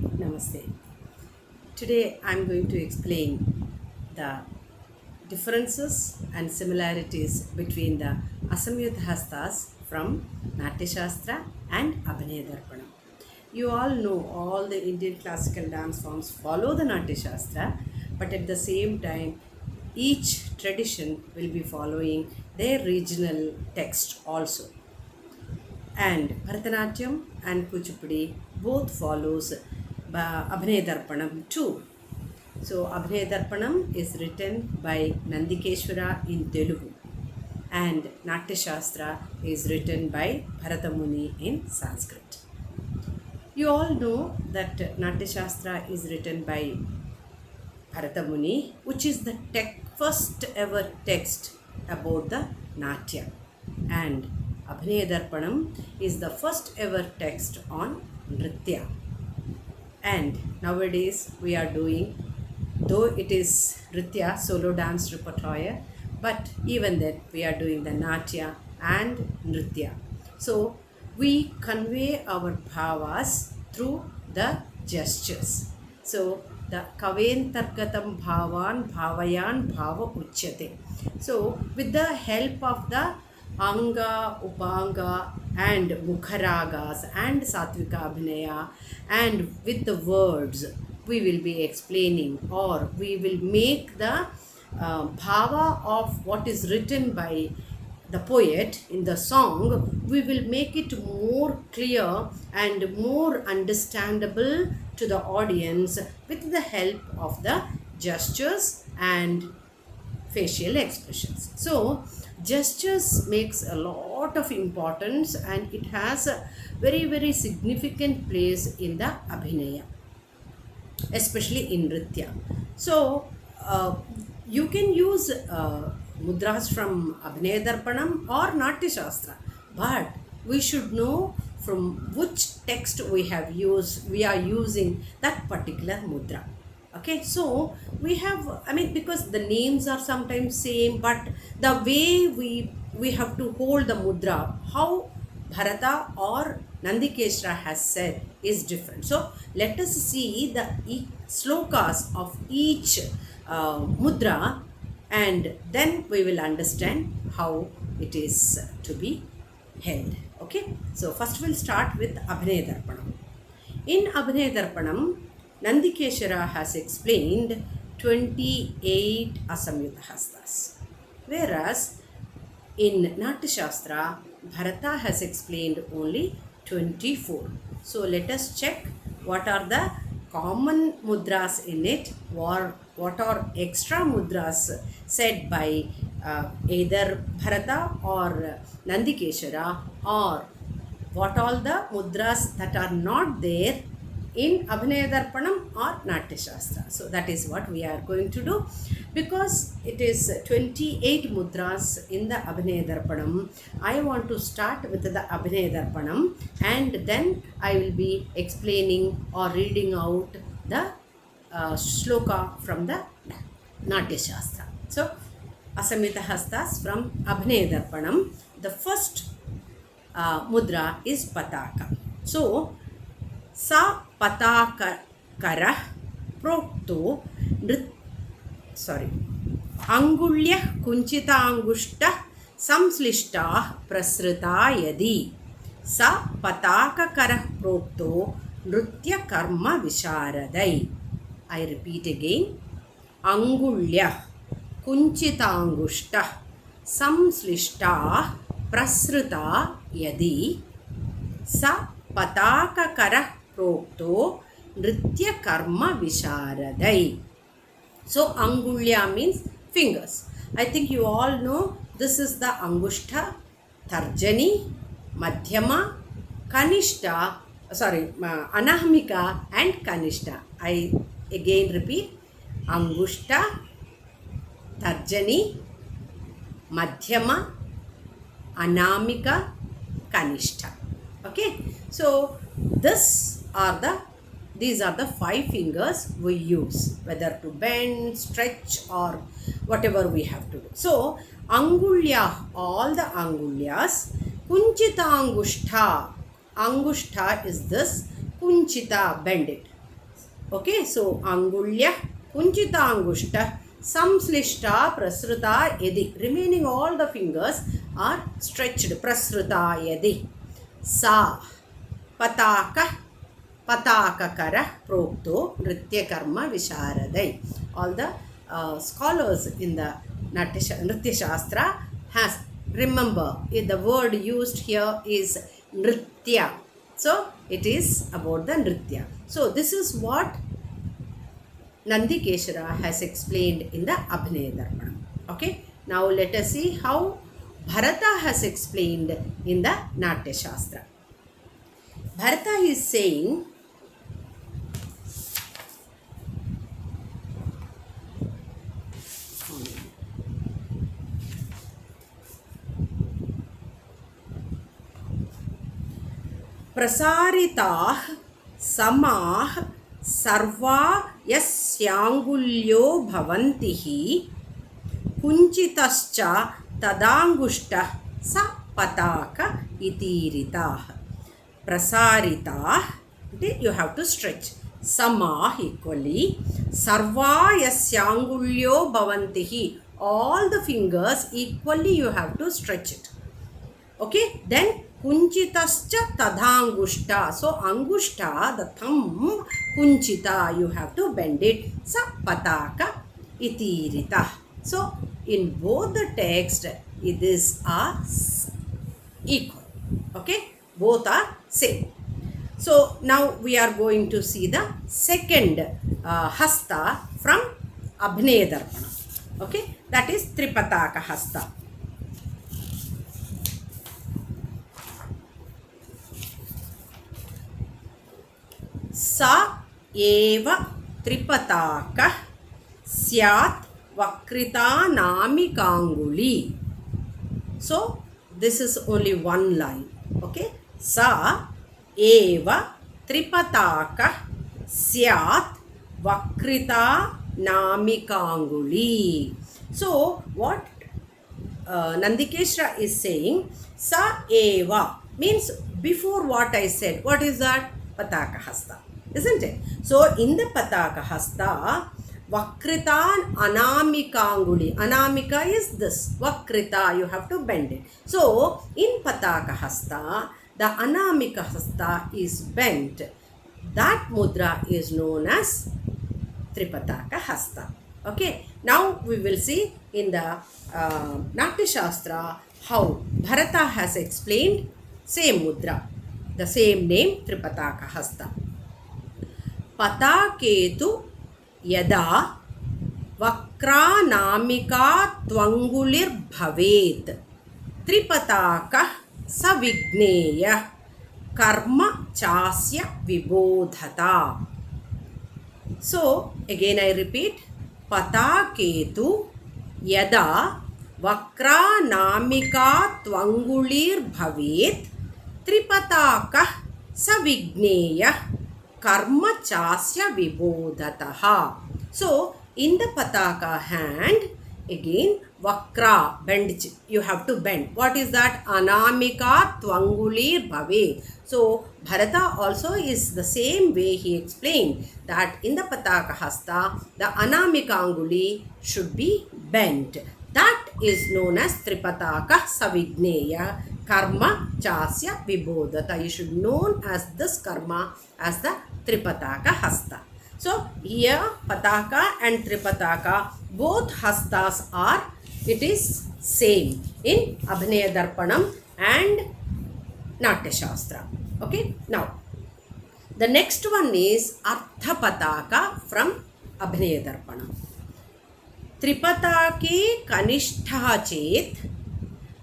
Namaste. Today I am going to explain the differences and similarities between the Asamyuta Hastas from Natya Shastra and Abhinaya Darpanam. You all know all the Indian classical dance forms follow the Natya Shastra, but at the same time, each tradition will be following their regional text also. And Bharatanatyam and Kuchipudi both follows Abhinaya Darpanam too. So Abhinaya Darpanam is written by Nandikeshwara in Telugu and Natya Shastra is written by Bharata Muni in Sanskrit. You all know that Natya Shastra is written by Bharata Muni, which is the first ever text about the Natya, and Abhinaya Darpanam is the first ever text on Nritya. And nowadays we are doing, though it is Nritya solo dance repertoire, but even then we are doing the Natya and Nritya. So we convey our bhavas through the gestures. So the kaventargatam bhavan bhavayan bhava uchyate. So with the help of the Anga, Upanga and Mukharagas and Satvika Abhinaya, and with the words we will be explaining, or we will make the bhava of what is written by the poet in the song, we will make it more clear and more understandable to the audience with the help of the gestures and facial expressions. So gestures makes a lot of importance and it has a very significant place in the Abhinaya, especially in Nritya. So you can use mudras from Abhinaya Darpanam or Natya Shastra, but we should know from which text we are using that particular mudra. Okay, so we have, because the names are sometimes same, but the way we have to hold the mudra, how Bharata or Nandikeshwara has said, is different. So let us see the slokas of each mudra, and then we will understand how it is to be held. Okay, so first we'll start with Abhinaya Darpanam. In Abhinaya Darpanam, Nandikeshwara has explained 28 Asamyuta Hastas, whereas in Natya Shastra, Bharata has explained only 24. So let us check what are the common mudras in it, or what are extra mudras said by either Bharata or Nandikeshwara, or what all the mudras that are not there in Abhinaya Darpanam or Natya Shastra. So that is what we are going to do. Because it is 28 mudras in the Abhinaya Darpanam, I want to start with the Abhinaya Darpanam and then I will be explaining or reading out the shloka from the Natya Shastra. So Asamyuta Hastas from Abhinaya Darpanam. The first mudra is Pataka. So Sa Pataka Kara Prokto Angulya Kunchita Angushta Samslishta Prasrita Yadi Sa Pataka Kara Prokto Nritya Karma Visharadai. I repeat again. Angulya Kunchita Angushta Samslishta Prasrita Yadi Sa Pataka Kara Prokto Nritya Karma Visharadai. So Angulya means fingers. I think you all know this is the Angushta, Tarjani, Madhyama, Kanishta, Anahmika and Kanishta. I again repeat. Angushta, Tarjani, Madhyama, Anamika, Kanishta. Okay, so these are the 5 fingers we use, whether to bend, stretch or whatever we have to do. So Angulya, all the Angulyas. Kunchita Angushta, Angushta is this, Kunchita, bend it. Okay, so Angulya, Kunchita Angushta, Samslishta, Prasruta, Yadi. Remaining all the fingers are stretched. Prasruta, Yadi. Sa, Pataka, Patakakara, Prokto, Nritya Karma, Visharadai. All the scholars in the Nritya Shastra has, remember, the word used here is Nritya. So, it is about the Nritya. So, this is what Nandikeshara has explained in the Abhinaya Darpanam. Okay, now let us see how Bharata has explained in the Natya Shastra. Bharata is saying, Prasaritāh samāh sarvā yasyāngulyo bhavantihi kunchitascha tadangushta sa pataka itiritah. Prasaritāh, you have to stretch. Samah equally. Sarva yasyāngulyo bhavantihi. All the fingers equally you have to stretch it. Okay, then kunchitascha tadhangushta. So angushta, the thumb, kunchita, you have to bend it. Sa pataka itirita. So in both the text, it is equal. Okay, both are same. So now we are going to see the second hasta from Abhinaya Darpanam. Okay, that is Tripataka hasta. Sa eva tripataka syat vakrita namikanguli. So this is only one line. Okay, sa eva tripataka syat vakrita namikanguli. So what Nandikeshara is saying, sa eva means before what I said. What is that? Pataka hasta, isn't it? So in the Pataka hasta, Vakrita anamikanguli. Anamika is this. Vakrita, you have to bend it. So in Pataka hasta, the anamika hasta is bent. That mudra is known as Tripataka hasta. Okay. Now we will see in the Natya Shastra how Bharata has explained same mudra. The same name, Tripataka hasta. Pataketu yada vakra namika twangulir bhavet Tripataka savigneya karma chasya vibodhata. So again I repeat, Pataketu yada vakra namika twangulir bhavet Tripataka savigneya karma chasya vibodhataha. So in the pataka hand, again vakra, bend, you have to bend. What is that? Anamika twangulir bhave. So Bharata also is the same way he explained that in the pataka hasta, the anamika anguli should be bent. That is known as Tripataka savigneya karma chasya vibodhata. You should known as this karma as the Tripataka hasta. So here Pataka and Tripataka, both hastas are, it is same in Abhinaya Darpanam and Natya Shastra. Okay, now the next one is Artha Pataka from Abhinaya Darpanam. Tripatake kanishtha chet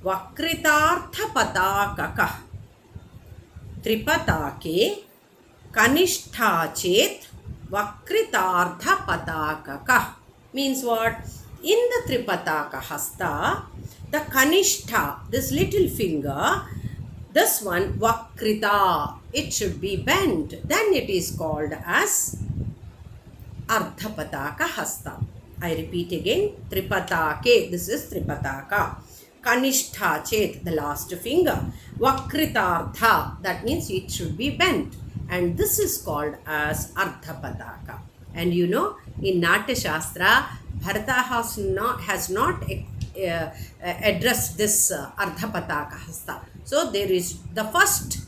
vakritartha patakaka. Tripatake kanishtha chet vakritartha patakaka means what? In the Tripataka hasta, the kanishtha, this little finger, this one vakrita, it should be bent. Then it is called as Ardha Pataka hasta. I repeat again, Tripatake, this is Tripataka. Kanishtha chet, the last finger. Vakritartha, that means it should be bent. and this is called as Ardhapataka. And you know, in Natya Shastra, Bharata has not addressed this Ardhapataka hasta. So there is the first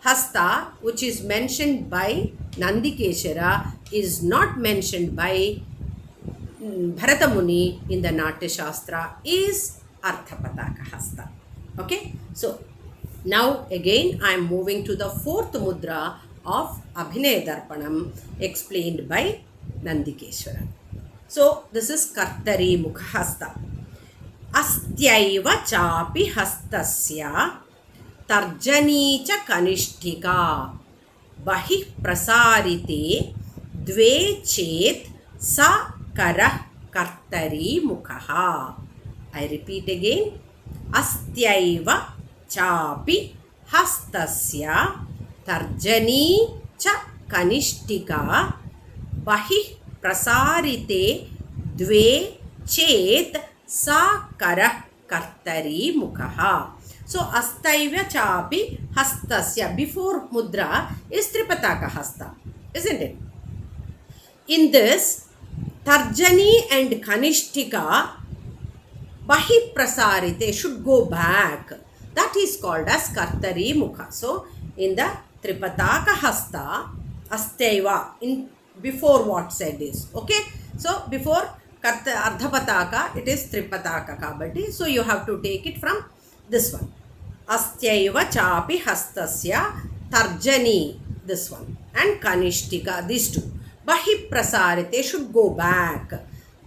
hasta which is mentioned by Nandikeshara is not mentioned by Bharata Muni in the Natya Shastra is Ardhapataka hasta. Okay, so now again I am moving to the fourth mudra of Abhinaya Darpanam explained by Nandikeshwara. So this is Kartari Mukha hasta. Astyaiva chapi hastasya tarjani cha kanishtika bahi prasarite dve chet sa karah kartari mukha. I repeat again. Astyaiva chapi hastasya tarjani cha kanishtika bahi prasarite dve chet sa karah kartari mukha. So astaiva chapi hastasya, before mudra is Tripataka hasta, isn't it? In this, Tarjani and Kanishtika bahi prasarite should go back. That is called as Kartari Mukha. So in the Tripataka hasta, astaiva, in before what said is, okay? So before Ardhapataka, it is Tripataka kabatti. So you have to take it from this one. Astyaiva chapi hastasya tarjani, this one, and Kanishtika, these two. Bahi prasarite should go back.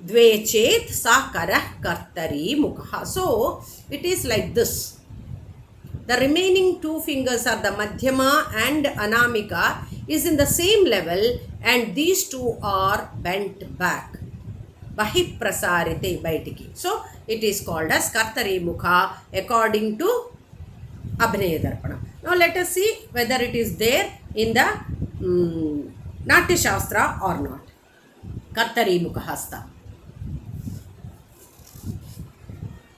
Dve chet sa karah kartari mukha. So it is like this. The remaining two fingers are the Madhyama and Anamika is in the same level, and these two are bent back. Bahi prasarite baitiki. So it is called as Kartari Mukha according to Abhinaya Darpana. Now let us see whether it is there in the Natya Shastra or not. Kartari Mukha hasta.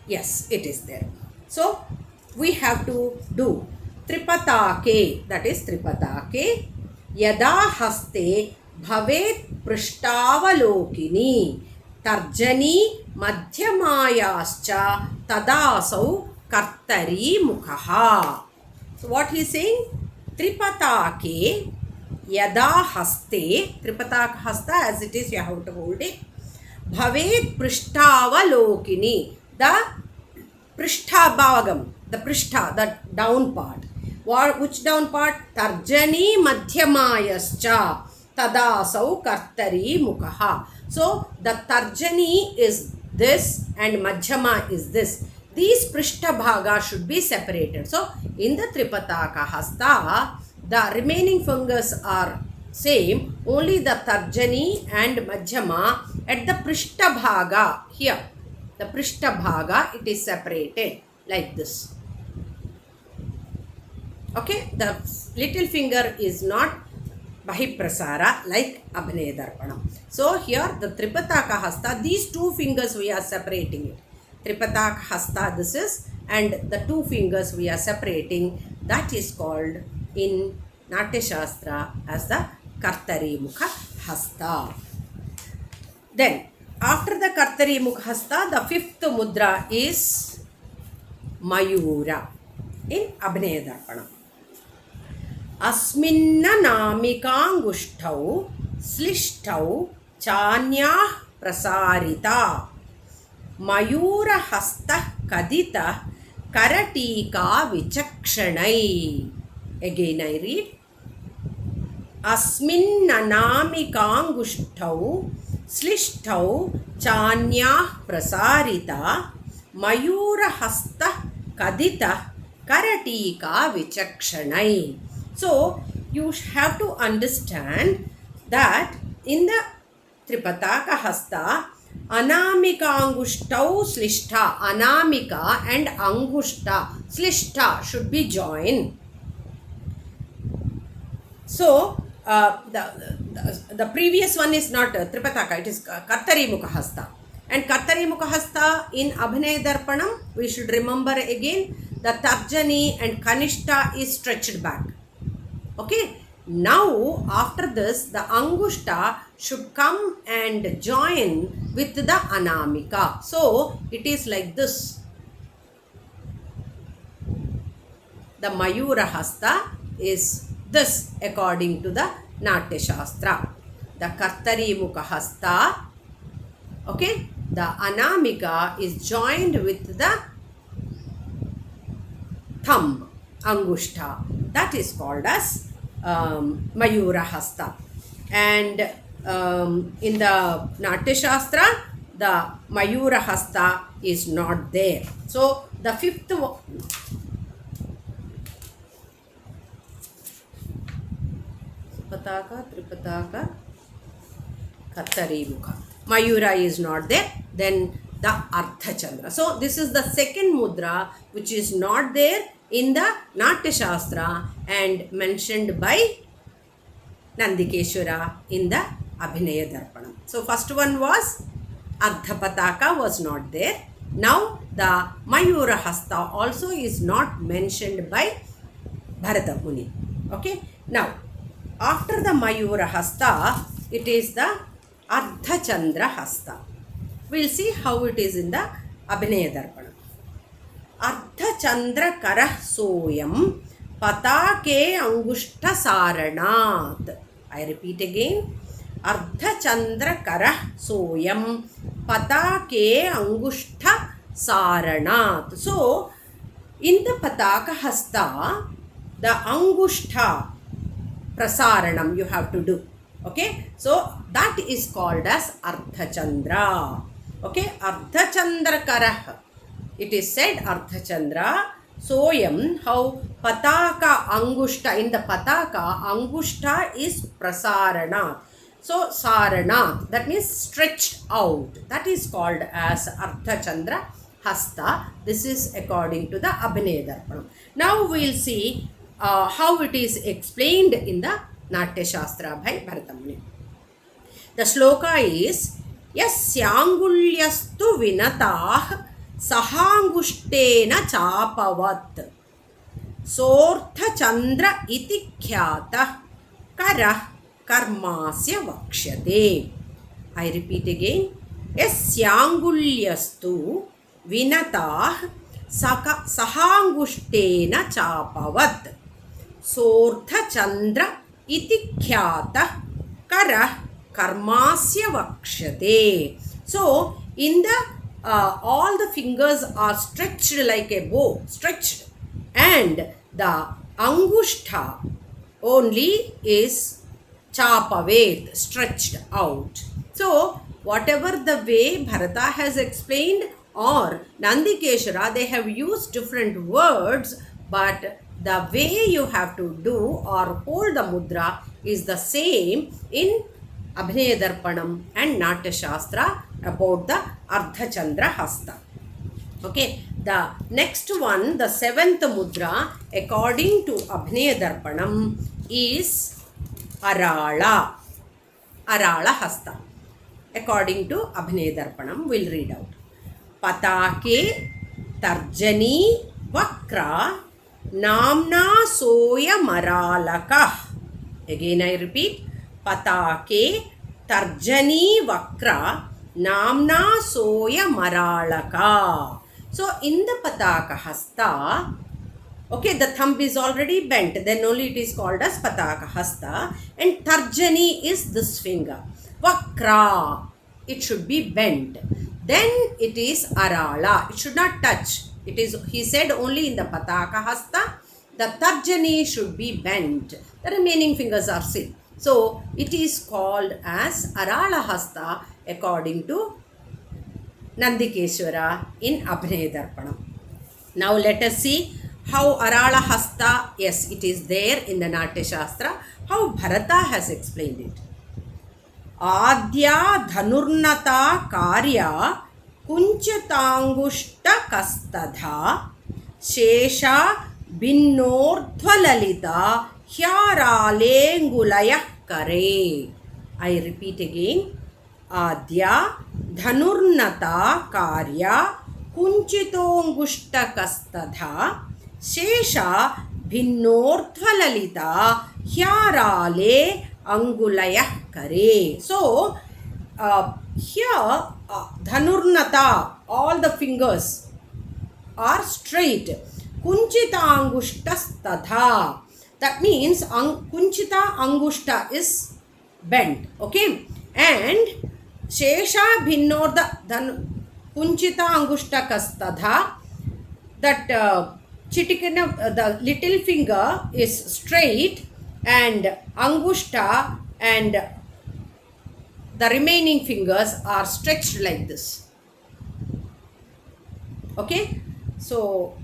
Yes, it is there. So we have to do Tripatake, that is Tripatake yada haste bhavet prishtavalokini tarjani madhyamayascha tadasau kartari mukha. So what he is saying? Tripatake yada haste, Tripataka hasta as it is, you have to hold it. Bhavet prishtavalokini, the prishthabhagam, the prishtha, the down part. Which down part? Tarjani madhyamayascha tadasau kartari mukha. So the tarjani is this and madhyama is this. These prishthabhaga should be separated. So in the Tripataka hasta, the remaining fingers are same, only the tarjani and madhyama at the prishthabhaga here. The prishthabhaga, it is separated like this. Okay, the little finger is not Bahiprasara like Abhinaya Darpanam. So here the Tripataka hasta, these two fingers we are separating it. Tripataka hasta this is, and the two fingers we are separating, that is called in Natya Shastra as the Kartari Mukha hasta. Then after the Kartari Mukha hasta, the fifth mudra is Mayura in Abhinaya Darpanam. Asminna namikangushtau slishtau chanyah prasarita Mayura hasta kadita karatika vichakshanai. Again I read. Asminna namikangushtau slishtau chanyah prasarita Mayura hasta kadita karatika vichakshanai. So you have to understand that in the Tripataka hasta, Anamika Angushtau Slishta, Anamika and Angushta, Slishta should be joined. So the previous one is not Tripataka, it is Kartari Mukha hasta. And Kartari Mukha hasta in Abhinaya Darpanam, we should remember again, the Tarjani and Kanishta is stretched back. Okay, Now, after this, the Angushta should come and join with the Anamika. So, it is like this. The Mayura Hasta is this according to the Natya Shastra. The Kartari Mukha Hasta, okay, the Anamika is joined with the thumb, Angushta. That is called as Mayura Hasta. And in the Natya Shastra, the Mayura Hasta is not there. So, the fifth Pataka, Tripataka, Kartari Mukha. Mayura is not there. Then the Artha Chandra. So, this is the second mudra which is not there in the Natya Shastra and mentioned by Nandikeshwara in the Abhinaya Darpanam. So, first one was Ardha Pataka was not there. Now, the Mayura Hasta also is not mentioned by Bharata Muni. Okay. Now, after the Mayura Hasta, it is the Ardha Chandra Hasta. We will see how it is in the Abhinaya Darpanam. Ardha Chandra Karah Soyam Patake Angushta Saranat. I repeat again. Ardha Chandra Karah Soyam Patake Angushta Saranat. So, in the Pataka Hasta, the Angushta Prasaranam you have to do. Okay. So, that is called as Ardha Chandra. Okay. Ardha Chandra Karah. It is said Ardha Chandra. Soyam, how Pataka Angushta, in the Pataka, Angushta is Prasarana. So, Sarana, that means stretched out. That is called as Ardha Chandra Hasta. This is according to the Abhinaya Darpanam. Now, we will see how it is explained in the Natya Shastra by Bharata Muni. The shloka is Yasyangulyastu vinatah Sahanguштena chapavat Sortha Chandra iti khyata Karah karmasya vakshate. I repeat again. Yasyangulyastu vinatah Sahanguштena chapavat Sortha Chandra iti khyata Karah karmasya vakshate. So, in the all the fingers are stretched like a bow, stretched, and the Angushta only is chapavet, stretched out. So, whatever the way Bharata has explained or Nandikeshwara, they have used different words, but the way you have to do or hold the mudra is the same in Abhinaya Darpanam and Natya Shastra about the Ardha Chandra Hasta. Okay, the next one, the seventh mudra, according to Abhinaya Darpanam, is Arala. Arala Hasta. According to Abhinaya Darpanam, we'll read out. Patake Tarjani Vakra Namna Soya Maralaka. Again I repeat. Patake Tarjani Vakra Namna Soya Maralaka. So, in the Pataka Hasta, okay, the thumb is already bent, then only it is called as Pataka Hasta, and Tarjani is this finger. Vakra, it should be bent. Then it is Arala, it should not touch. It is, he said, only in the Pataka Hasta, the Tarjani should be bent. The remaining fingers are still. So, it is called as Arala Hasta according to Nandikeshwara in Abhinaya Darpanam. Now, let us see how Arala Hasta, yes, it is there in the Natya Shastra, how Bharata has explained it. Adya Dhanurnata Karya Kunchatangushta Kastadha Shesha Binnordhvalalita Hyaralengulaya Kare. I repeat again. Adya Dhanurnata Karya Kunchitongushta Kastadha Shesha Binnordhvalalita Hyarale Angulaya Kare. So, here Dhanurnata, all the fingers are straight. Kunchita Angushtas Tadha. That means Kunchita Angushta is bent. Okay. And Shesha Bhinnordha Kunchita Angushta Kastadha. That chitikana, the little finger is straight, and Angushta and the remaining fingers are stretched like this. Okay. So